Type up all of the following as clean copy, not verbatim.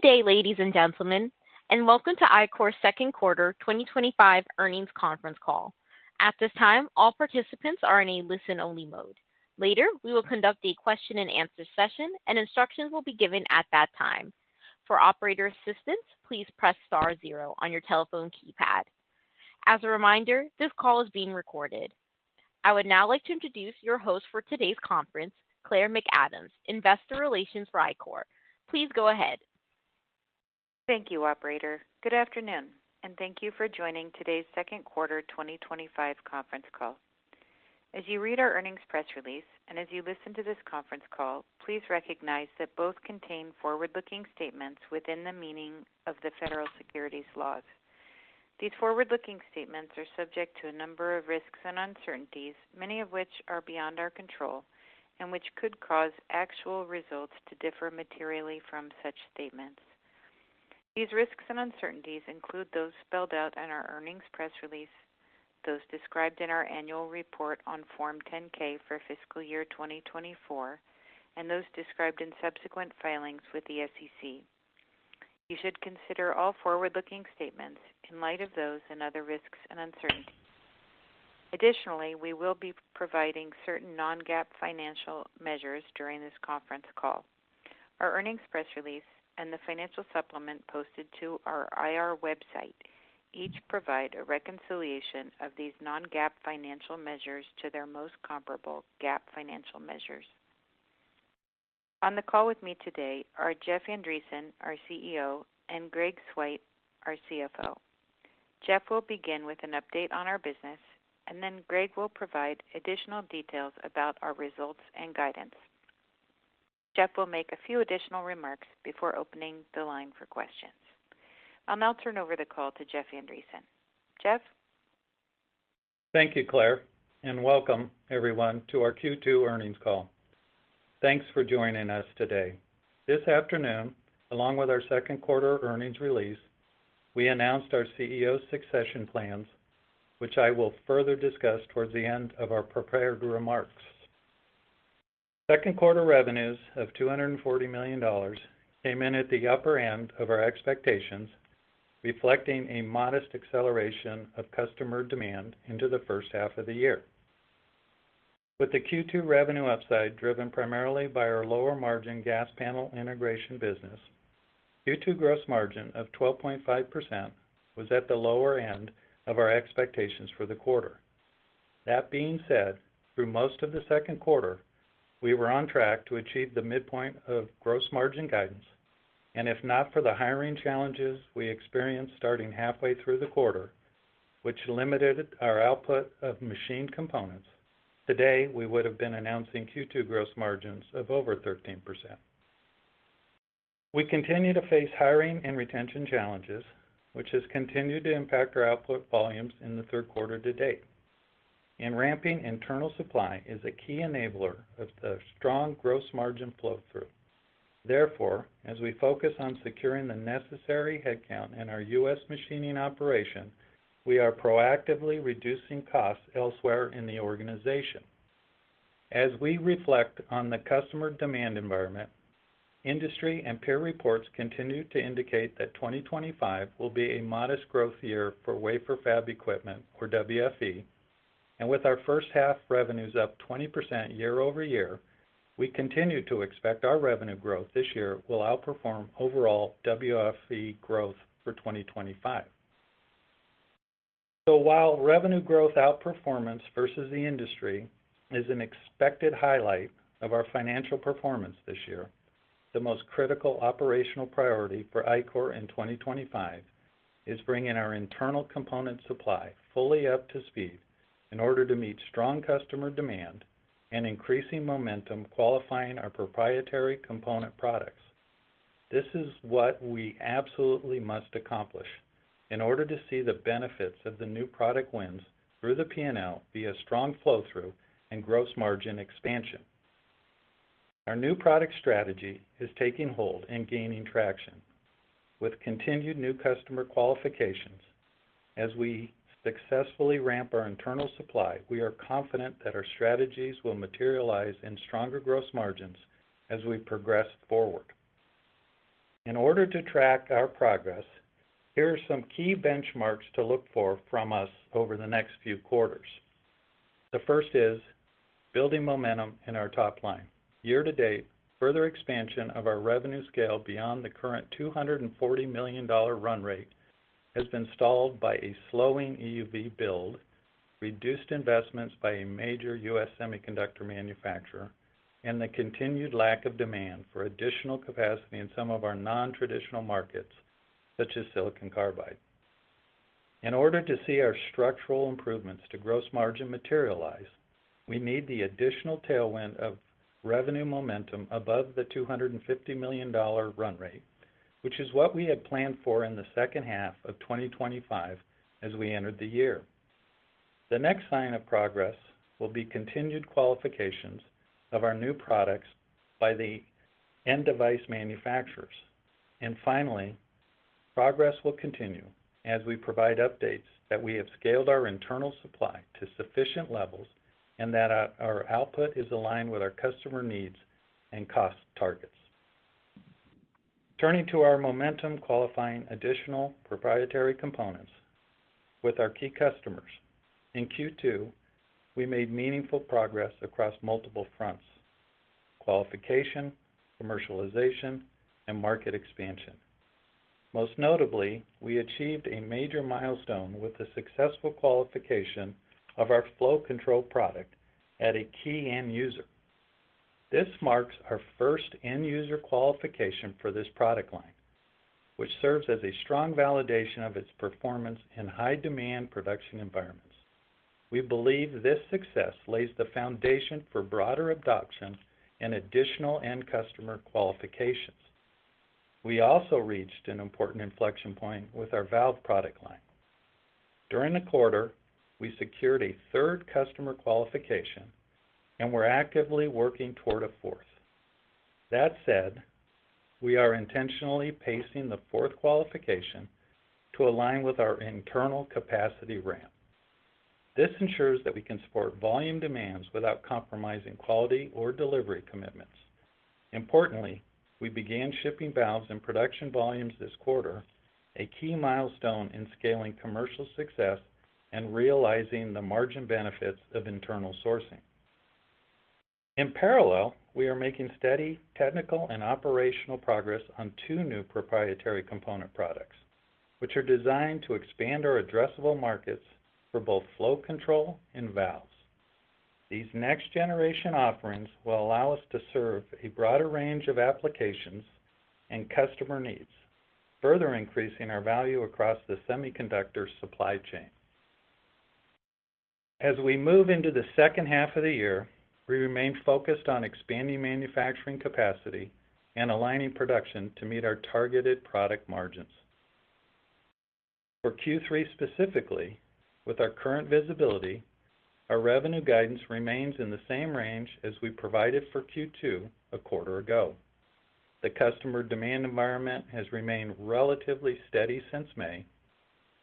day, ladies and gentlemen, and welcome to Ichor's second quarter 2025 earnings conference call. At this time, all participants are in a listen-only mode. Later, we will conduct a question-and-answer session, and instructions will be given at that time. For operator assistance, please press star zero on your telephone keypad. As a reminder, this call is being recorded. I would now like to introduce your host for today's conference, Claire McAdams, Investor Relations for Ichor. Please go ahead. Thank you, Operator. Good afternoon, and thank you for joining today's second quarter 2025 conference call. As you read our earnings press release and as you listen to this conference call, please recognize that both contain forward-looking statements within the meaning of the federal securities laws. These forward-looking statements are subject to a number of risks and uncertainties, many of which are beyond our control, and which could cause actual results to differ materially from such statements. These risks and uncertainties include those spelled out in our earnings press release, those described in our annual report on Form 10-K for fiscal year 2024, and those described in subsequent filings with the SEC. You should consider all forward-looking statements in light of those and other risks and uncertainties. Additionally, we will be providing certain non-GAAP financial measures during this conference call. Our earnings press release and the financial supplement posted to our IR website each provide a reconciliation of these non-GAAP financial measures to their most comparable GAAP financial measures. On the call with me today are Jeff Andreson, our CEO, and Greg Swyt, our CFO. Jeff will begin with an update on our business, and then Greg will provide additional details about our results and guidance. Jeff will make a few additional remarks before opening the line for questions. I'll now turn over the call to Jeff Andreson. Jeff? Thank you, Claire, and welcome, everyone, to our Q2 earnings call. Thanks for joining us today. This afternoon, along with our second quarter earnings release, we announced our CEO succession plans, which I will further discuss towards the end of our prepared remarks. Second quarter revenues of $240 million came in at the upper end of our expectations, reflecting a modest acceleration of customer demand into the first half of the year. With the Q2 revenue upside driven primarily by our lower margin gas panel integration business, Q2 gross margin of 12.5% was at the lower end of our expectations for the quarter. That being said, through most of the second quarter, we were on track to achieve the midpoint of gross margin guidance, and if not for the hiring challenges we experienced starting halfway through the quarter, which limited our output of machined components, today we would have been announcing Q2 gross margins of over 13%. We continue to face hiring and retention challenges, which has continued to impact our output volumes in the third quarter to date. And ramping internal supply is a key enabler of the strong gross margin flow-through. Therefore, as we focus on securing the necessary headcount in our U.S. machining operation, we are proactively reducing costs elsewhere in the organization. As we reflect on the customer demand environment, industry and peer reports continue to indicate that 2025 will be a modest growth year for wafer fab equipment, or WFE, and with our first half revenues up 20% year over year, we continue to expect our revenue growth this year will outperform overall WFE growth for 2025. So while revenue growth outperformance versus the industry is an expected highlight of our financial performance this year, the most critical operational priority for Ichor in 2025 is bringing our internal component supply fully up to speed in order to meet strong customer demand and increasing momentum qualifying our proprietary component products. This is what we absolutely must accomplish in order to see the benefits of the new product wins through the P&L via strong flow-through and gross margin expansion. Our new product strategy is taking hold and gaining traction. With continued new customer qualifications, as we successfully ramp our internal supply, we are confident that our strategies will materialize in stronger gross margins as we progress forward. In order to track our progress, here are some key benchmarks to look for from us over the next few quarters. The first is building momentum in our top line. Year to date, further expansion of our revenue scale beyond the current $240 million run rate has been stalled by a slowing EUV build, reduced investments by a major U.S. semiconductor manufacturer, and the continued lack of demand for additional capacity in some of our non-traditional markets, such as silicon carbide. In order to see our structural improvements to gross margin materialize, we need the additional tailwind of revenue momentum above the $250 million run rate, which is what we had planned for in the second half of 2025 as we entered the year. The next sign of progress will be continued qualifications of our new products by the end device manufacturers. And finally, progress will continue as we provide updates that we have scaled our internal supply to sufficient levels and that our output is aligned with our customer needs and cost targets. Turning to our momentum qualifying additional proprietary components with our key customers. In Q2, we made meaningful progress across multiple fronts: qualification, commercialization, and market expansion. Most notably, we achieved a major milestone with the successful qualification of our flow control product at a key end user. This marks our first end user qualification for this product line, which serves as a strong validation of its performance in high demand production environments. We believe this success lays the foundation for broader adoption and additional end customer qualifications. We also reached an important inflection point with our valve product line. During the quarter, we secured a third customer qualification, and we're actively working toward a fourth. That said, we are intentionally pacing the fourth qualification to align with our internal capacity ramp. This ensures that we can support volume demands without compromising quality or delivery commitments. Importantly, we began shipping valves in production volumes this quarter, a key milestone in scaling commercial success and realizing the margin benefits of internal sourcing. In parallel, we are making steady technical and operational progress on two new proprietary component products, which are designed to expand our addressable markets for both flow control and valves. These next generation offerings will allow us to serve a broader range of applications and customer needs, further increasing our value across the semiconductor supply chain. As we move into the second half of the year, we remain focused on expanding manufacturing capacity and aligning production to meet our targeted product margins. For Q3 specifically, with our current visibility, our revenue guidance remains in the same range as we provided for Q2 a quarter ago. The customer demand environment has remained relatively steady since May,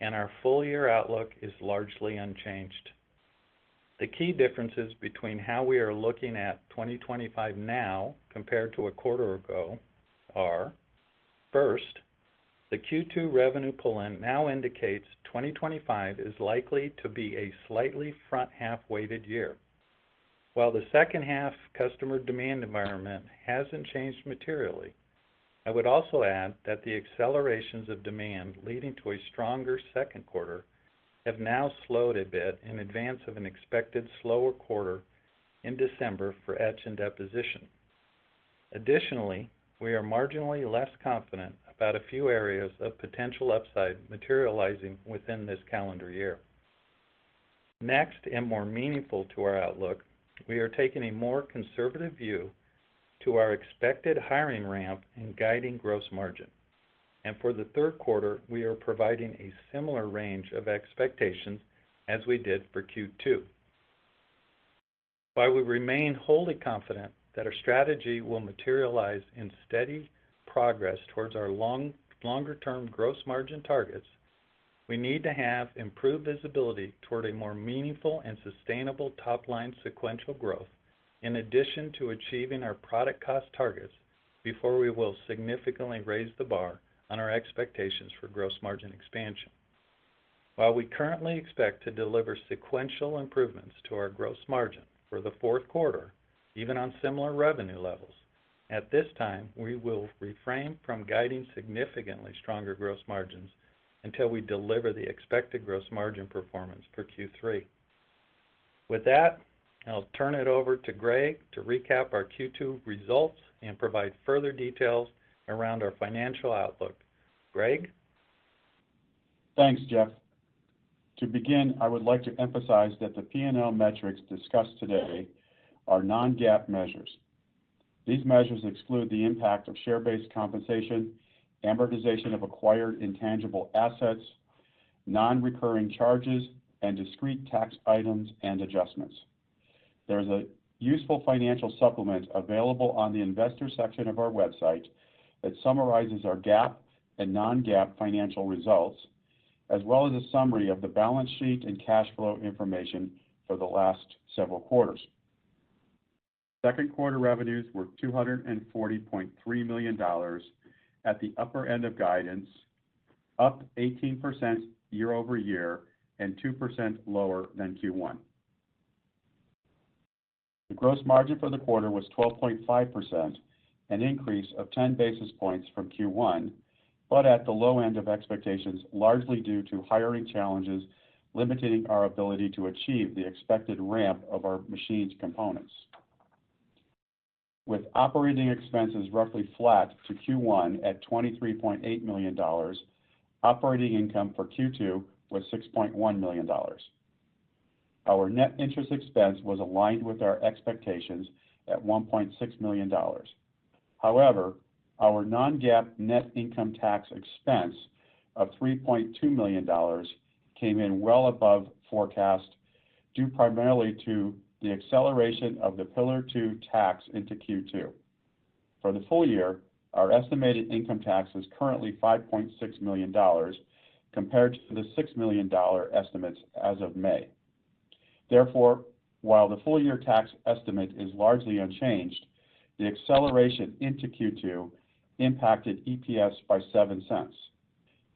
and our full year outlook is largely unchanged. The key differences between how we are looking at 2025 now compared to a quarter ago are, first, the Q2 revenue pull-in now indicates 2025 is likely to be a slightly front-half weighted year. While the second half customer demand environment hasn't changed materially, I would also add that the accelerations of demand leading to a stronger second quarter have now slowed a bit in advance of an expected slower quarter in December for etch and deposition. Additionally, we are marginally less confident about a few areas of potential upside materializing within this calendar year. Next, and more meaningful to our outlook, we are taking a more conservative view to our expected hiring ramp and guiding gross margin. And for the third quarter, we are providing a similar range of expectations as we did for Q2. While we remain wholly confident that our strategy will materialize in steady progress towards our longer-term gross margin targets, we need to have improved visibility toward a more meaningful and sustainable top-line sequential growth, in addition to achieving our product cost targets before we will significantly raise the bar on our expectations for gross margin expansion. While we currently expect to deliver sequential improvements to our gross margin for the fourth quarter, even on similar revenue levels, at this time we will refrain from guiding significantly stronger gross margins until we deliver the expected gross margin performance for Q3. With that, I'll turn it over to Greg to recap our Q2 results and provide further details around our financial outlook. Greg? Thanks, Jeff. To begin, I would like to emphasize that the P&L metrics discussed today are non-GAAP measures. These measures exclude the impact of share-based compensation, amortization of acquired intangible assets, non-recurring charges, and discrete tax items and adjustments. There's a useful financial supplement available on the investor section of our website that summarizes our GAAP and non-GAAP financial results, as well as a summary of the balance sheet and cash flow information for the last several quarters. Second quarter revenues were $240.3 million at the upper end of guidance, up 18% year over year and 2% lower than Q1. The gross margin for the quarter was 12.5%, an increase of 10 basis points from Q1, but at the low end of expectations, largely due to hiring challenges limiting our ability to achieve the expected ramp of our machined components. With operating expenses roughly flat to Q1 at $23.8 million, operating income for Q2 was $6.1 million. Our net interest expense was aligned with our expectations at $1.6 million. However, our non-GAAP net income tax expense of $3.2 million came in well above forecast, due primarily to the acceleration of the Pillar 2 tax into Q2. For the full year, our estimated income tax is currently $5.6 million, compared to the $6 million estimates as of May. Therefore, while the full year tax estimate is largely unchanged, the acceleration into Q2 impacted EPS by 7 cents.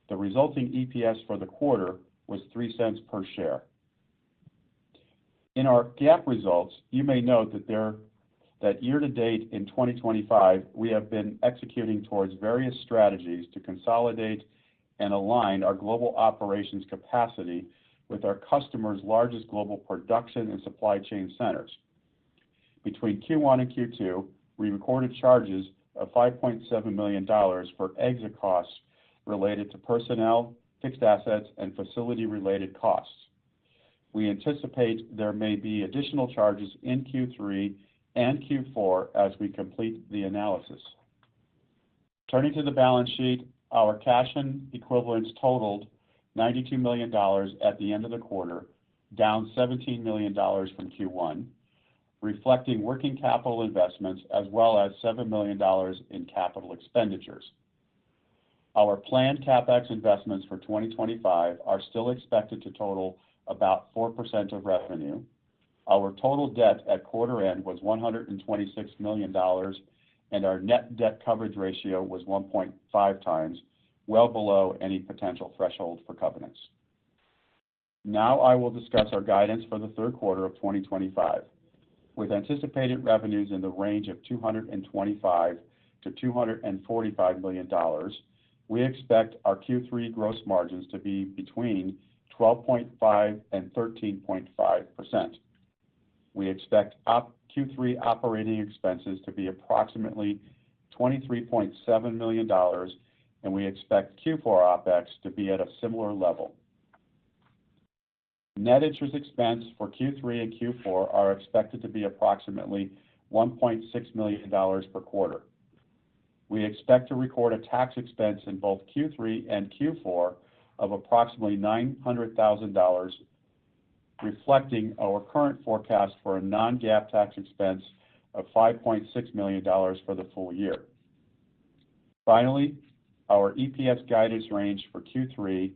The resulting EPS for the quarter was 3 cents per share. In our GAAP results, you may note that year-to-date in 2025, we have been executing towards various strategies to consolidate and align our global operations capacity with our customers' largest global production and supply chain centers. Between Q1 and Q2, we recorded charges of $5.7 million for exit costs related to personnel, fixed assets, and facility-related costs. We anticipate there may be additional charges in Q3 and Q4 as we complete the analysis. Turning to the balance sheet, our cash and equivalents totaled $92 million at the end of the quarter, down $17 million from Q1, reflecting working capital investments as well as $7 million in capital expenditures. Our planned CapEx investments for 2025 are still expected to total about 4% of revenue. Our total debt at quarter end was $126 million, and our net debt coverage ratio was 1.5 times, well below any potential threshold for covenants. Now I will discuss our guidance for the third quarter of 2025. With anticipated revenues in the range of $225 to $245 million, we expect our Q3 gross margins to be between 12.5% and 13.5%. We expect Q3 operating expenses to be approximately $23.7 million, and we expect Q4 OpEx to be at a similar level. Net interest expense for Q3 and Q4 are expected to be approximately $1.6 million per quarter. We expect to record a tax expense in both Q3 and Q4 of approximately $900,000, reflecting our current forecast for a non-GAAP tax expense of $5.6 million for the full year. Finally, our EPS guidance range for Q3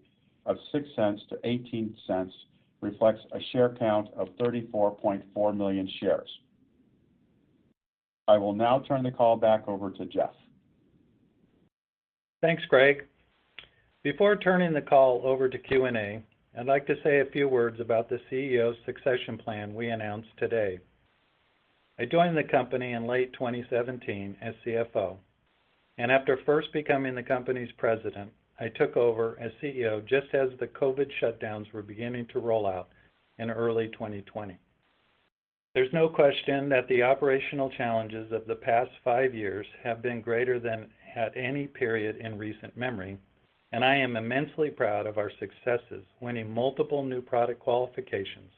of 6 cents to 18 cents reflects a share count of 34.4 million shares. I will now turn the call back over to Jeff. Thanks, Greg. Before turning the call over to Q&A, I'd like to say a few words about the CEO succession plan we announced today. I joined the company in late 2017 as CFO, and after first becoming the company's president, I took over as CEO just as the COVID shutdowns were beginning to roll out in early 2020. There's no question that the operational challenges of the past 5 years have been greater than at any period in recent memory, and I am immensely proud of our successes, winning multiple new product qualifications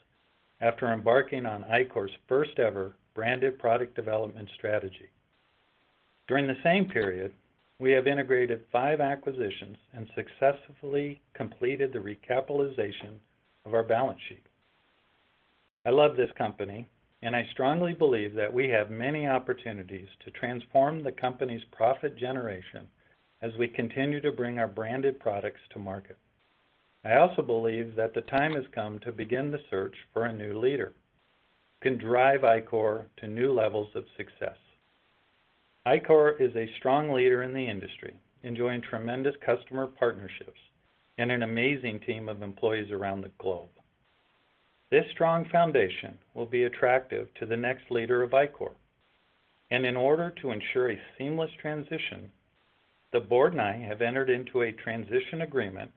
after embarking on Ichor's first ever branded product development strategy. During the same period, we have integrated 5 acquisitions and successfully completed the recapitalization of our balance sheet. I love this company, and I strongly believe that we have many opportunities to transform the company's profit generation as we continue to bring our branded products to market. I also believe that the time has come to begin the search for a new leader who can drive Ichor to new levels of success. Ichor is a strong leader in the industry, enjoying tremendous customer partnerships and an amazing team of employees around the globe. This strong foundation will be attractive to the next leader of Ichor, and in order to ensure a seamless transition, the board and I have entered into a transition agreement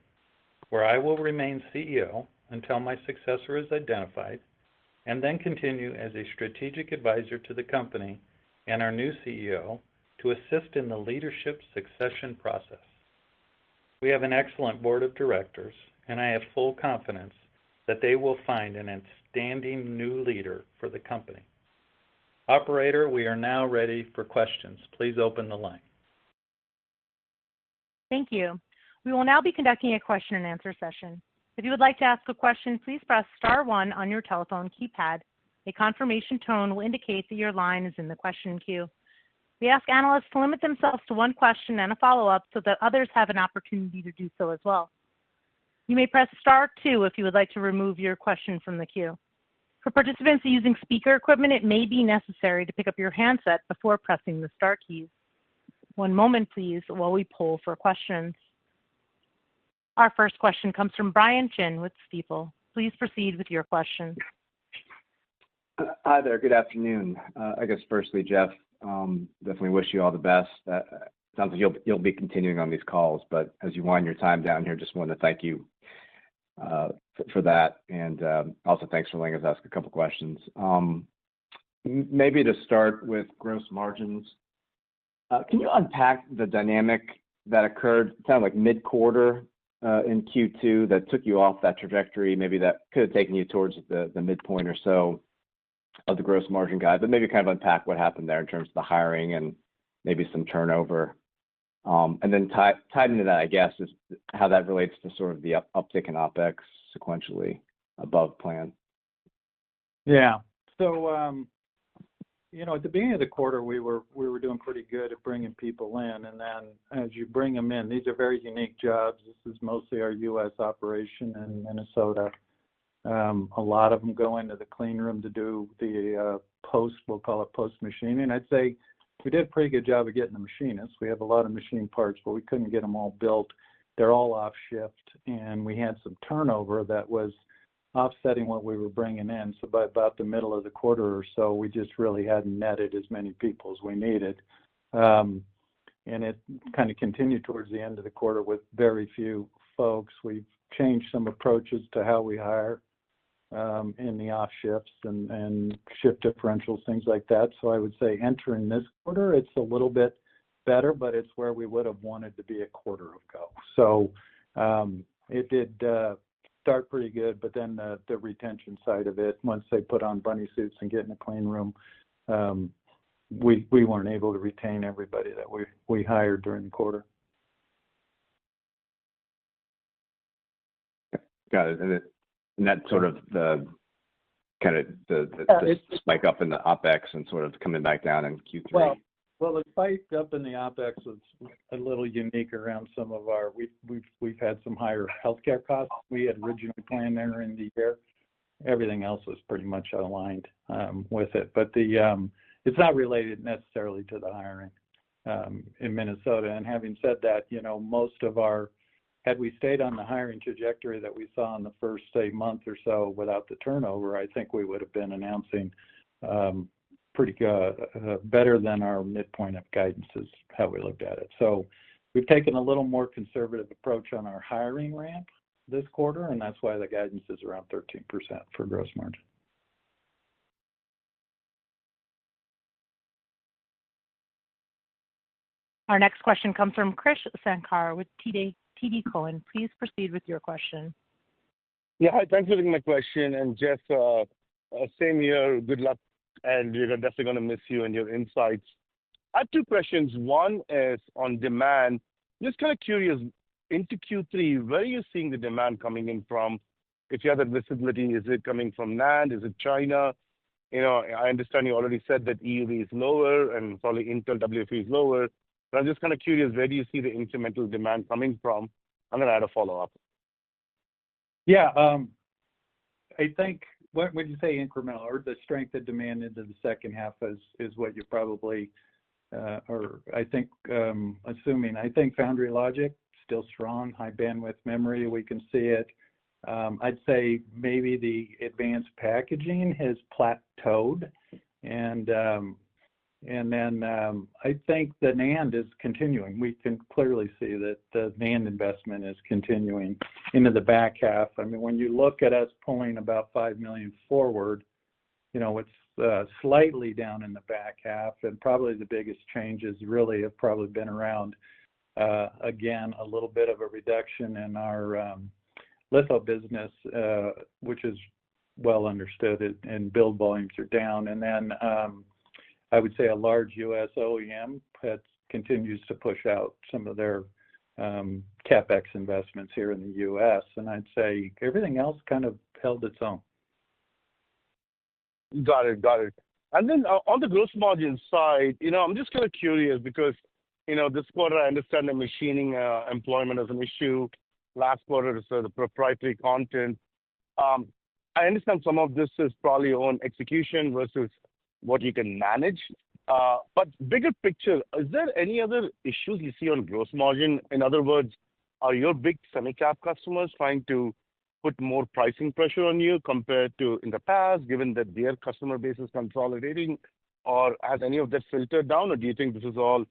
where I will remain CEO until my successor is identified, and then continue as a strategic advisor to the company and our new CEO to assist in the leadership succession process. We have an excellent board of directors, and I have full confidence that they will find an outstanding new leader for the company. Operator, we are now ready for questions. Please open the line. Thank you. We will now be conducting a question and answer session. If you would like to ask a question, please press star 1 on your telephone keypad. A confirmation tone will indicate that your line is in the question queue. We ask analysts to limit themselves to 1 question and a follow-up so that others have an opportunity to do so as well. You may press star 2 if you would like to remove your question from the queue. For participants using speaker equipment, it may be necessary to pick up your handset before pressing the star keys. 1 moment, please, while we poll for questions. Our first question comes from Brian Chin with Stifel. Please proceed with your question. Hi there. Good afternoon. I guess firstly, Jeff, definitely wish you all the best. Sounds like you'll be continuing on these calls, but as you wind your time down here, just wanted to thank you for that, and also thanks for letting us ask a couple questions. Maybe to start with gross margins, can you unpack the dynamic that occurred, kind of like mid-quarter in Q2 that took you off that trajectory, maybe that could have taken you towards the midpoint or so of the gross margin guide, but maybe kind of unpack what happened there in terms of the hiring and maybe some turnover. And then tied into that, I guess, is how that relates to sort of the uptick in OpEx sequentially above plan. Yeah. So, at the beginning of the quarter, we were doing pretty good at bringing people in, and then as you bring them in, these are very unique jobs. This is mostly our U.S. operation in Minnesota. A lot of them go into the clean room to do the we'll call it post machining. I'd say we did a pretty good job of getting the machinists. We have a lot of machine parts, but we couldn't get them all built. They're all off shift, and we had some turnover that was offsetting what we were bringing in. So by about the middle of the quarter or so, we just really hadn't netted as many people as we needed. And it kind of continued towards the end of the quarter with very few folks. We've changed some approaches to how we hire in the off shifts and shift differentials, things like that. So I would say entering this quarter, it's a little bit better, but it's where we would have wanted to be a quarter ago. So it did start pretty good, but then the retention side of it, once they put on bunny suits and get in a clean room, we weren't able to retain everybody that we hired during the quarter. Got it. And that's sort of the spike up in the OpEx and sort of coming back down in Q3. Well, the spike up in the OpEx was a little unique around some of our. We've had some higher healthcare costs we had originally planned entering the year. Everything else was pretty much aligned with it. But it's not related necessarily to the hiring in Minnesota. And having said that, most of had we stayed on the hiring trajectory that we saw in the first, say, month or so without the turnover, I think we would have been announcing pretty good, better than our midpoint of guidance is how we looked at it. So we've taken a little more conservative approach on our hiring ramp this quarter, and that's why the guidance is around 13% for gross margin. Our next question comes from Krish Sankar with TD Cowen. Please proceed with your question. Yeah, hi, thanks for taking my question. And Jeff, same here, good luck, and we're definitely going to miss you and your insights. I have two questions. One is on demand. Just kind of curious, into Q3, where are you seeing the demand coming in from? If you have that visibility, is it coming from NAND? Is it China? I understand you already said that EUV is lower and probably Intel WFE is lower. But I'm just kind of curious, where do you see the incremental demand coming from? I'm going to add a follow-up. Yeah, I think when you say incremental or the strength of demand into the second half is what you probably, or I think, assuming. I think foundry logic, still strong, high bandwidth memory, we can see it. I'd say maybe the advanced packaging has plateaued, and then I think the NAND is continuing. We can clearly see that the NAND investment is continuing into the back half. I mean, when you look at us pulling about 5 million forward, it's slightly down in the back half, and probably the biggest changes really have probably been around, again, a little bit of a reduction in our litho business, which is well understood, and build volumes are down. And then I would say a large U.S. OEM continues to push out some of their CapEx investments here in the U.S., and I'd say everything else kind of held its own. Got it. And then on the gross margin side, I'm just kind of curious because, this quarter I understand the machining employment as an issue. Last quarter is the proprietary content. I understand some of this is probably on execution versus what you can manage. But bigger picture, is there any other issues you see on gross margin? In other words, are your big semi-cap customers trying to put more pricing pressure on you compared to in the past, given that their customer base is consolidating? Or has any of that filtered down, or do you think this is all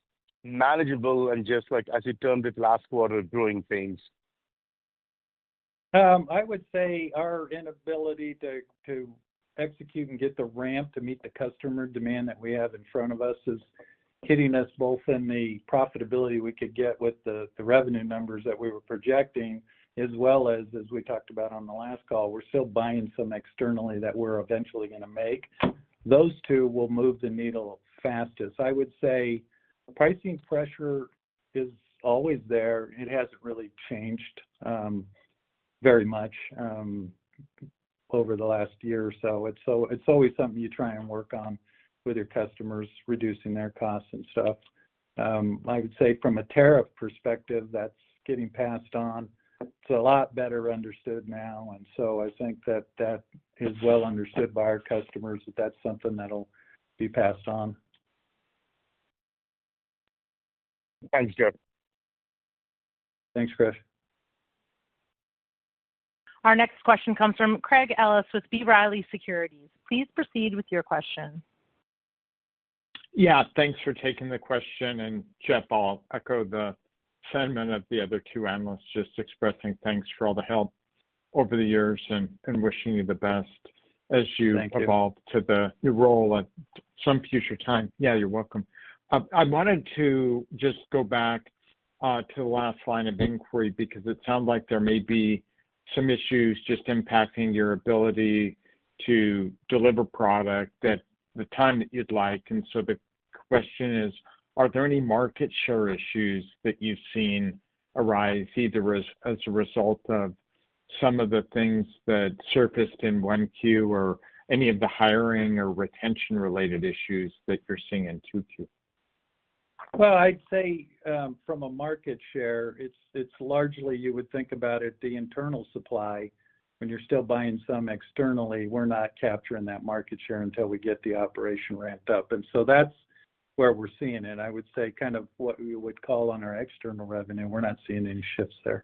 manageable and just like, as you termed it last quarter, growing pains? I would say our inability to execute and get the ramp to meet the customer demand that we have in front of us is hitting us both in the profitability we could get with the revenue numbers that we were projecting, as well as we talked about on the last call, we're still buying some externally that we're eventually going to make. Those two will move the needle fastest. I would say pricing pressure is always there. It hasn't really changed very much over the last year or so. It's always something you try and work on with your customers, reducing their costs and stuff. I would say from a tariff perspective, that's getting passed on. It's a lot better understood now, and so I think that is well understood by our customers, that that's something that'll be passed on. Thanks, Jeff. Thanks, Chris. Our next question comes from Craig Ellis with B. Riley Securities. Please proceed with your question. Yeah, thanks for taking the question. And Jeff, I'll echo the sentiment of the other two analysts, just expressing thanks for all the help over the years and wishing you the best as you evolve to the new role at some future time. Yeah, you're welcome. I wanted to just go back to the last line of inquiry because it sounds like there may be some issues just impacting your ability to deliver product at the time that you'd like. And so the question is, are there any market share issues that you've seen arise either as a result of some of the things that surfaced in 1Q or any of the hiring or retention related issues that you're seeing in 2Q? Well, I'd say from a market share, it's largely, you would think about it, the internal supply when you're still buying some externally, we're not capturing that market share until we get the operation ramped up. And so that's where we're seeing it. I would say kind of what we would call on our external revenue. We're not seeing any shifts there.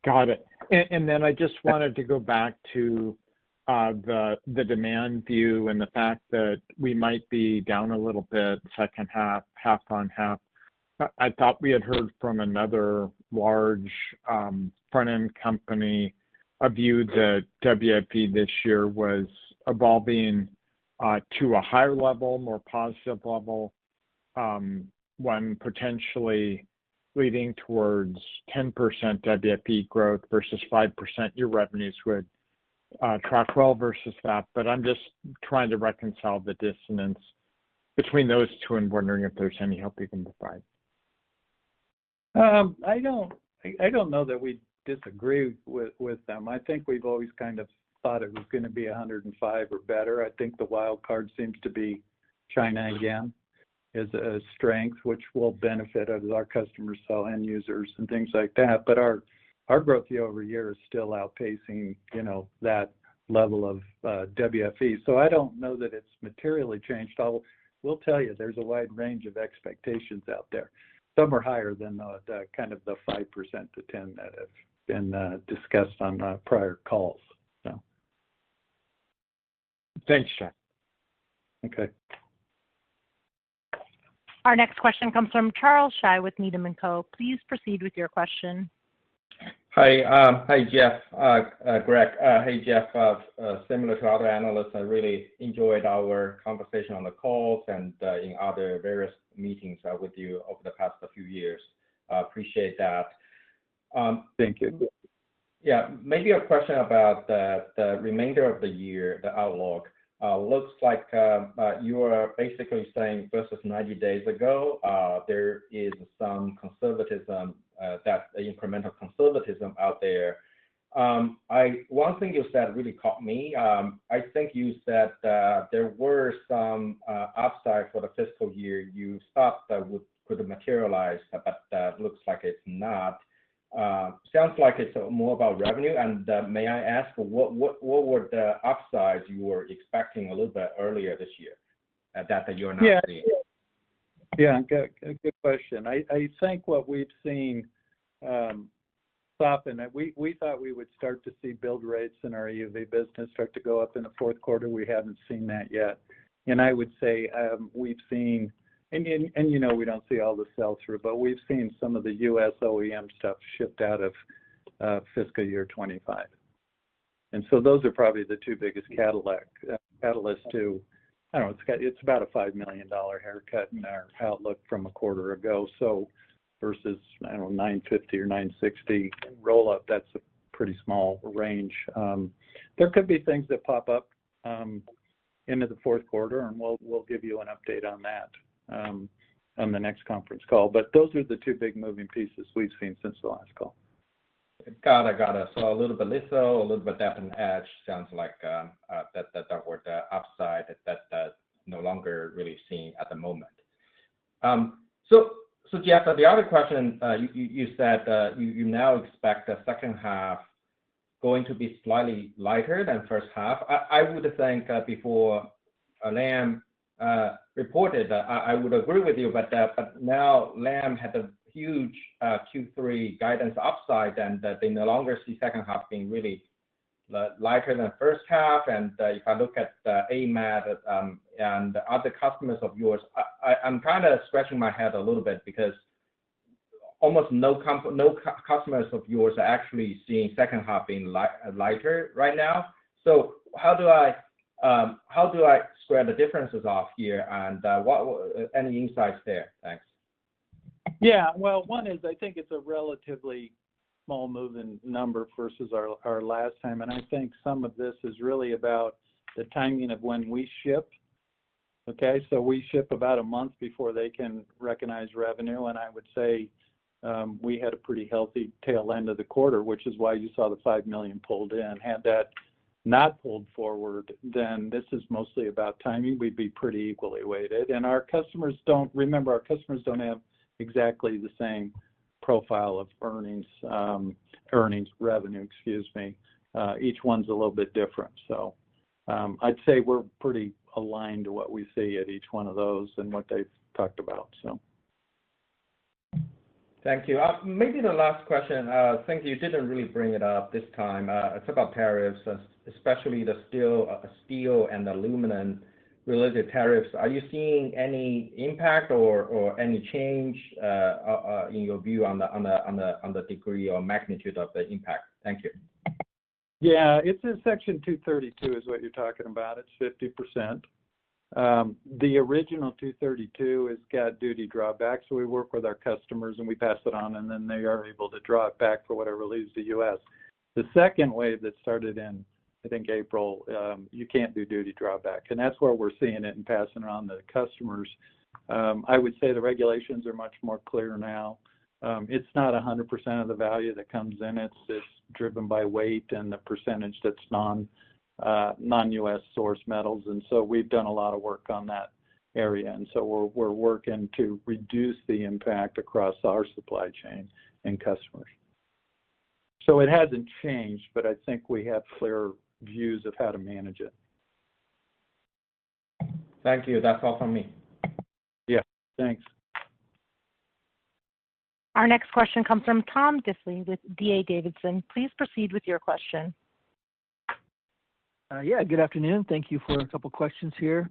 Got it. And then I just wanted to go back to the demand view and the fact that we might be down a little bit second half, half on half. I thought we had heard from another large front-end company a view that WFE this year was evolving to a higher level, more positive level, one potentially leading towards 10% WFE growth versus 5%. Your revenues would track well versus that, but I'm just trying to reconcile the dissonance between those two and wondering if there's any help you can provide. I don't know that we disagree with them. I think we've always kind of thought it was going to be 105 or better. I think the wild card seems to be China again is a strength, which will benefit as our customers sell end users and things like that. But our growth year over year is still outpacing, that level of WFE. So I don't know that it's materially changed. We'll tell you there's a wide range of expectations out there. Some are higher than the kind of the 5% to 10 that have been discussed on prior calls. So. Thanks, Jeff. Okay. Our next question comes from Charles Shi with Needham & Co. Please proceed with your question. Hi, Jeff, Greg. Hey, Jeff. Similar to other analysts, I really enjoyed our conversation on the calls and in other various meetings with you over the past few years. Appreciate that. Thank you. Yeah, maybe a question about the remainder of the year, the outlook. Looks like you are basically saying versus 90 days ago, there is some conservatism, that incremental conservatism out there. One thing you said really caught me. I think you said there were some upside for the fiscal year you thought that could materialize, but looks like it's not. Sounds like it's more about revenue. And may I ask what were the upsides you were expecting a little bit earlier this year that you're not seeing? Yeah, good question. I think what we've seen soften. We thought we would start to see build rates in our EUV business start to go up in the fourth quarter. We haven't seen that yet. And I would say we've seen, and we don't see all the sell-through, but we've seen some of the U.S. OEM stuff shipped out of fiscal year 25. And so those are probably the two biggest catalysts to, I don't know, it's about a $5 million haircut in our outlook from a quarter ago. So versus, I don't know, 950 or 960 roll up, that's a pretty small range. There could be things that pop up into the fourth quarter, and we'll give you an update on that on the next conference call. But those are the two big moving pieces we've seen since the last call. Got it. So a little bit litho, a little bit depth and edge sounds like that were the upside that no longer really seen at the moment. So Jeff, the other question you said you now expect the second half going to be slightly lighter than first half. I would think before Lam reported, I would agree with you, but now Lam had a huge Q3 guidance upside, and they no longer see second half being really lighter than first half. And if I look at AMAT and other customers of yours, I'm kind of scratching my head a little bit because almost no customers of yours are actually seeing second half being lighter right now. So how do I square the differences off here, and any insights there? Thanks. Yeah, well, one is I think it's a relatively small moving number versus our last time, and I think some of this is really about the timing of when we ship. Okay, so we ship about a month before they can recognize revenue, and I would say we had a pretty healthy tail end of the quarter, which is why you saw the $5 million pulled in. Had that not pulled forward, then this is mostly about timing. We'd be pretty equally weighted, and our customers don't have exactly the same profile of revenue, each one's a little bit different. So I'd say we're pretty aligned to what we see at each one of those and what they've talked about. So. Thank you. Maybe the last question, I think you didn't really bring it up this time. It's about tariffs, especially the steel and aluminum related tariffs. Are you seeing any impact or any change in your view on the degree or magnitude of the impact? Thank you. Yeah, it's in Section 232 is what you're talking about. It's 50%. The original 232 has got duty drawback, so we work with our customers and we pass it on, and then they are able to draw it back for whatever leaves the U.S. The second wave that started in, I think, April, you can't do duty drawback, and that's where we're seeing it and passing it on to the customers. I would say the regulations are much more clear now. It's not 100% of the value that comes in. It's driven by weight and the percentage that's non-U.S. source metals, and so we've done a lot of work on that area, and so we're working to reduce the impact across our supply chain and customers. So it hasn't changed, but I think we have clear views of how to manage it. Thank you. That's all from me. Yeah, thanks. Our next question comes from Tom Diffley with D.A. Davidson. Please proceed with your question. Yeah, good afternoon. Thank you for a couple questions here.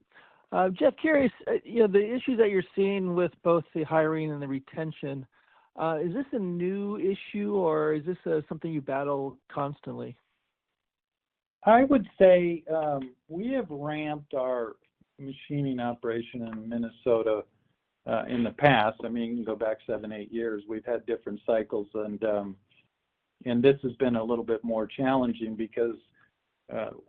Jeff, curious, the issues that you're seeing with both the hiring and the retention, is this a new issue or is this something you battle constantly? I would say we have ramped our machining operation in Minnesota in the past. I mean, you can go back 7-8 years. We've had different cycles, and this has been a little bit more challenging because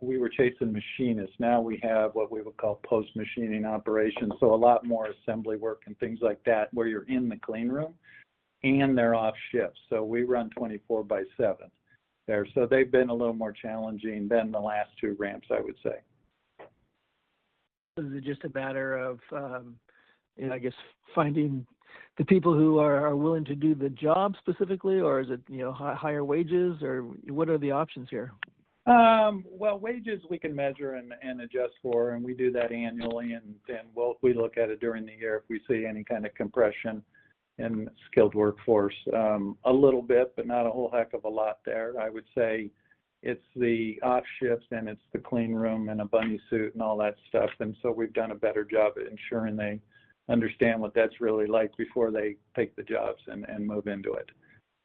we were chasing machinists. Now we have what we would call post-machining operations, so a lot more assembly work and things like that where you're in the clean room and they're off shifts. So we run 24/7 there. So they've been a little more challenging than the last two ramps, I would say. Is it just a matter of, I guess, finding the people who are willing to do the job specifically, or is it, higher wages, or what are the options here? Well, wages we can measure and adjust for, and we do that annually, and we look at it during the year if we see any kind of compression in skilled workforce. A little bit, but not a whole heck of a lot there. I would say it's the off shifts and it's the clean room and a bunny suit and all that stuff, and so we've done a better job at ensuring they understand what that's really like before they take the jobs and move into it.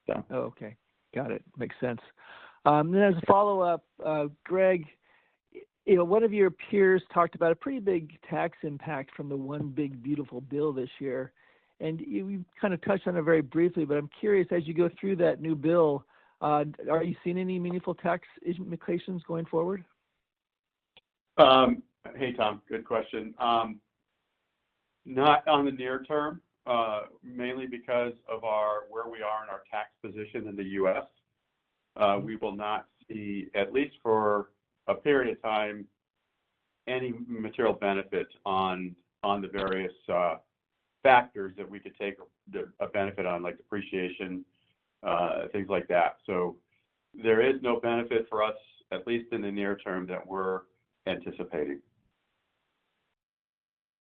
So. Oh, okay. Got it. Makes sense. Then as a follow-up, Greg, one of your peers talked about a pretty big tax impact from the one big beautiful bill this year, and you kind of touched on it very briefly, but I'm curious, as you go through that new bill, are you seeing any meaningful tax implications going forward? Hey, Tom, good question. Not on the near term, mainly because of where we are in our tax position in the U.S. We will not see, at least for a period of time, any material benefit on the various factors that we could take a benefit on, like depreciation, things like that. So there is no benefit for us, at least in the near term, that we're anticipating.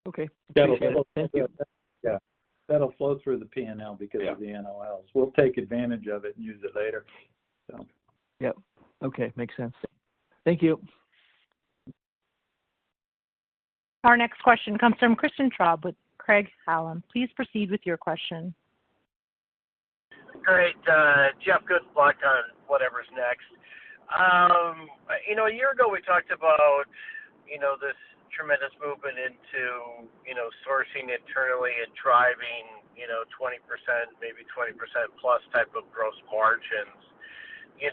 Okay. Thank you. Yeah, that'll flow through the P&L because of the NOLs. We'll take advantage of it and use it later. So. Yep. Okay, makes sense. Thank you. Our next question comes from Christian Traub with Craig-Hallum. Please proceed with your question. Great. Jeff, good luck on whatever's next. A year ago we talked about, this tremendous movement into, sourcing internally and driving, 20%, maybe 20% plus type of gross margins. Is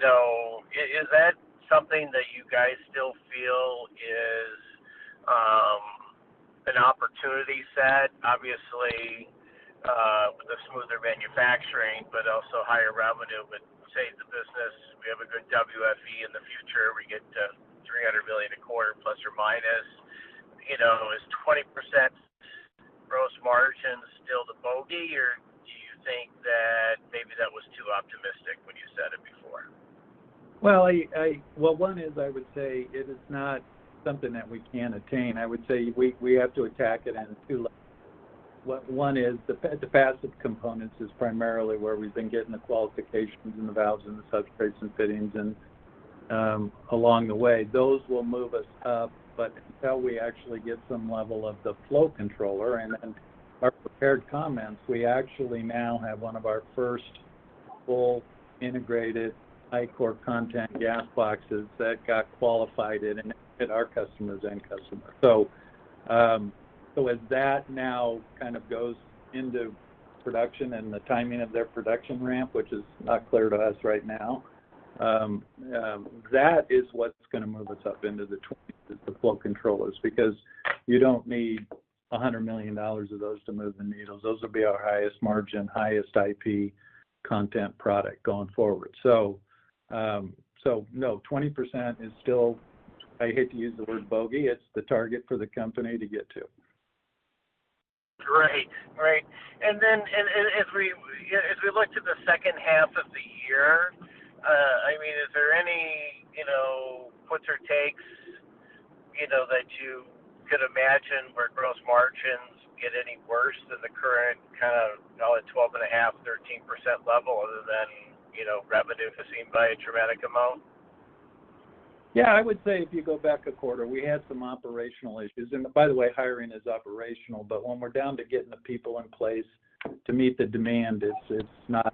that something that you guys still feel is an opportunity set? Obviously, with the smoother manufacturing, but also higher revenue would save the business. We have a good WFE in the future. We get to $300 million a quarter, plus or minus. Is 20% gross margin still the bogey, or do you think that maybe that was too optimistic when you said it before? Well, well, one is I would say it is not something that we can attain. I would say we have to attack it on two levels. One is the passive components is primarily where we've been getting the qualifications and the valves and the substrates and fittings and along the way. Those will move us up, but until we actually get some level of the flow controller and our prepared comments, we actually now have one of our first full integrated Ichor content gas boxes that got qualified and hit our customers and customers. So as that now kind of goes into production and the timing of their production ramp, which is not clear to us right now, that is what's going to move us up into the 20s, is the flow controllers, because you don't need $100 million of those to move the needles. Those will be our highest margin, highest IP content product going forward. So no, 20% is still, I hate to use the word bogey, it's the target for the company to get to. Great. And then as we look to the second half of the year, I mean, is there any, puts or takes, that you could imagine where gross margins get any worse than the current kind of, call it 12.5%, 13% level, other than, revenue seen by a dramatic amount? Yeah, I would say if you go back a quarter, we had some operational issues. And by the way, hiring is operational, but when we're down to getting the people in place to meet the demand, it's not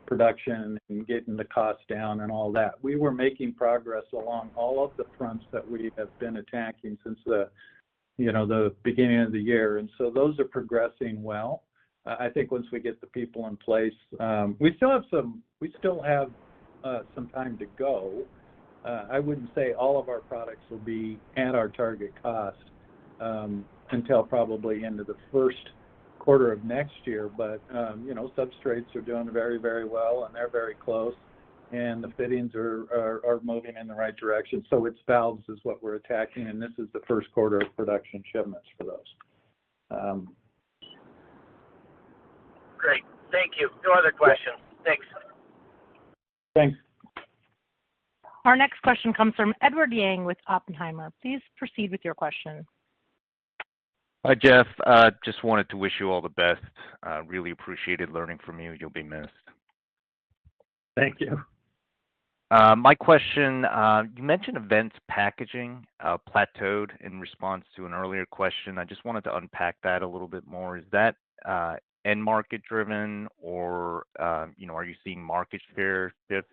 production and getting the costs down and all that. We were making progress along all of the fronts that we have been attacking since the beginning of the year, and so those are progressing well. I think once we get the people in place, we still have some time to go. I wouldn't say all of our products will be at our target cost until probably into the first quarter of next year, but substrates are doing very, very well, and they're very close, and the fittings are moving in the right direction. So it's valves is what we're attacking, and this is the first quarter of production shipments for those. Great. Thank you. No other questions. Thanks. Thanks. Our next question comes from Edward Yang with Oppenheimer. Please proceed with your question. Hi, Jeff. Just wanted to wish you all the best. Really appreciated learning from you. You'll be missed. Thank you. My question, you mentioned advanced packaging plateaued in response to an earlier question. I just wanted to unpack that a little bit more. Is that end market driven, or are you seeing market share shift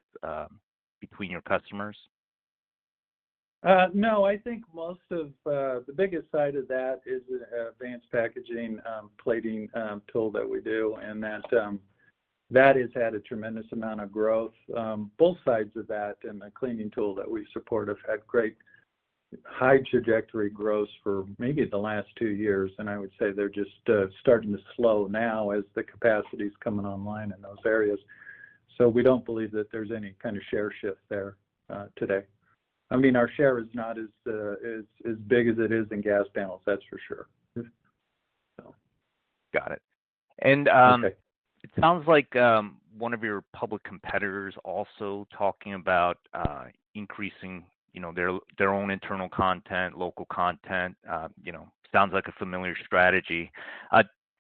between your customers? No, I think most of the biggest side of that is the advanced packaging plating tool that we do, and that has had a tremendous amount of growth. Both sides of that and the cleaning tool that we support have had great high trajectory growth for maybe the last 2 years, and I would say they're just starting to slow now as the capacity is coming online in those areas. So we don't believe that there's any kind of share shift there today. I mean, our share is not as big as it is in gas panels, that's for sure. So. Got it. And okay. It sounds like one of your public competitors also talking about increasing, their own internal content, local content. Sounds like a familiar strategy.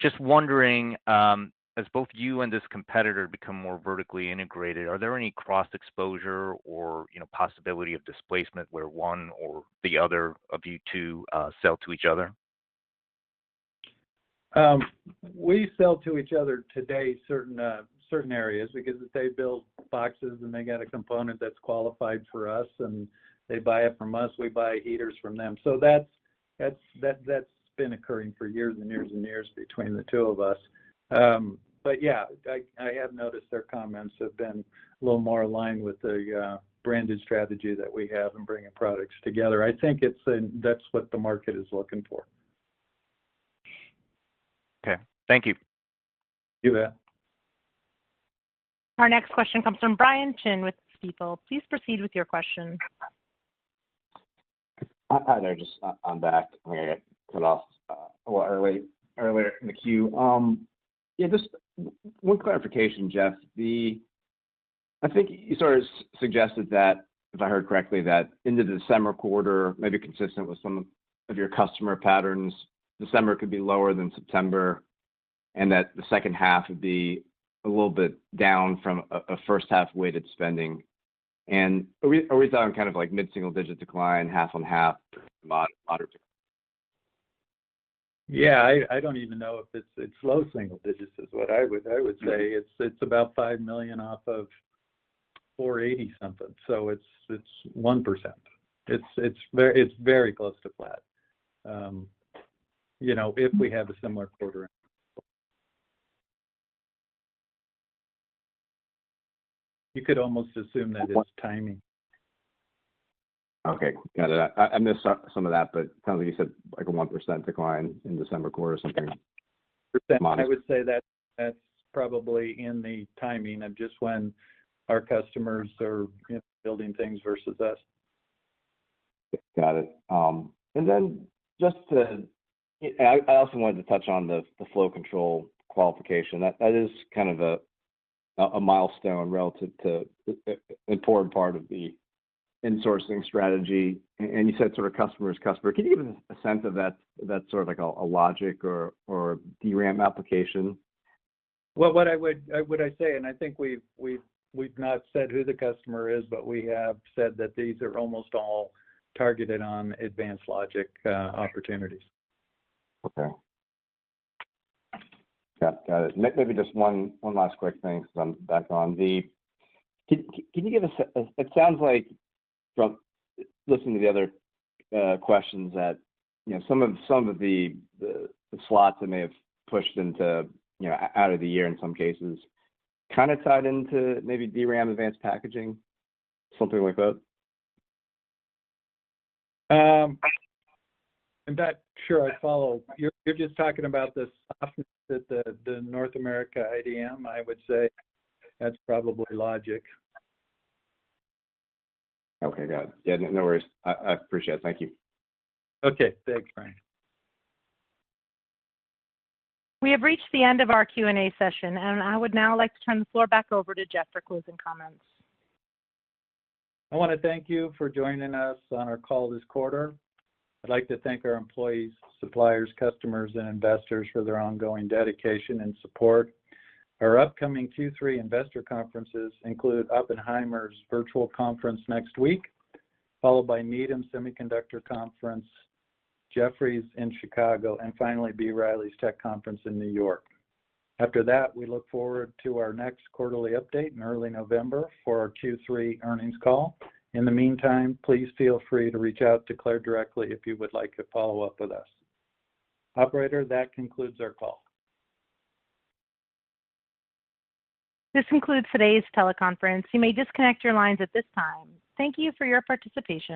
Just wondering, as both you and this competitor become more vertically integrated, are there any cross exposure or possibility of displacement where one or the other of you two sell to each other? We sell to each other today certain areas, because if they build boxes and they got a component that's qualified for us and they buy it from us, we buy heaters from them. So that's been occurring for years and years and years between the two of us. But yeah, I have noticed their comments have been a little more aligned with the branded strategy that we have in bringing products together. I think that's what the market is looking for. Okay, thank you. You bet. Our next question comes from Brian Chin with Stifel. Please proceed with your question. Hi there, I'm back. I got cut off earlier in the queue. Yeah, just one clarification, Jeff. I think you sort of suggested that, if I heard correctly, that in the December quarter, maybe consistent with some of your customer patterns, December could be lower than September, and that the second half would be a little bit down from a first half weighted spending. And are we talking kind of like mid-single digit decline, half on half, moderate? Yeah, I don't even know if it's low single digits is what I would say. It's about $5 million off of 480 something. So it's 1%. It's very close to flat. If we have a similar quarter. You could almost assume that it's timing. Okay, got it. I missed some of that, but it sounds like you said like a 1% decline in December quarter or something. I would say that's probably in the timing of just when our customers are building things versus us. Got it. And then I also wanted to touch on the flow control qualification. That is kind of a milestone relative to an important part of the insourcing strategy. And you said sort of customer. Can you give us a sense of that sort of like a logic or DRAM application? Well, what would I say, and I think we've not said who the customer is, but we have said that these are almost all targeted on advanced logic opportunities. Okay. Got it. Maybe just one last quick thing, because I'm back on the. Can you give us? It sounds like from listening to the other questions that some of the slots that may have pushed into out of the year in some cases, kind of tied into maybe DRAM advanced packaging, something like that. I'm not sure I follow. You're just talking about the softness at the North America IDM. I would say that's probably logic. Okay, got it. Yeah, no worries. I appreciate it. Thank you. Okay, thanks, Frank. We have reached the end of our Q&A session, and I would now like to turn the floor back over to Jeff for closing comments. I want to thank you for joining us on our call this quarter. I'd like to thank our employees, suppliers, customers, and investors for their ongoing dedication and support. Our upcoming Q3 investor conferences include Oppenheimer's virtual conference next week, followed by Needham Semiconductor Conference, Jefferies in Chicago, and finally B. Riley's Tech Conference in New York. After that, we look forward to our next quarterly update in early November for our Q3 earnings call. In the meantime, please feel free to reach out to Claire directly if you would like to follow up with us. Operator, that concludes our call. This concludes today's teleconference. You may disconnect your lines at this time. Thank you for your participation.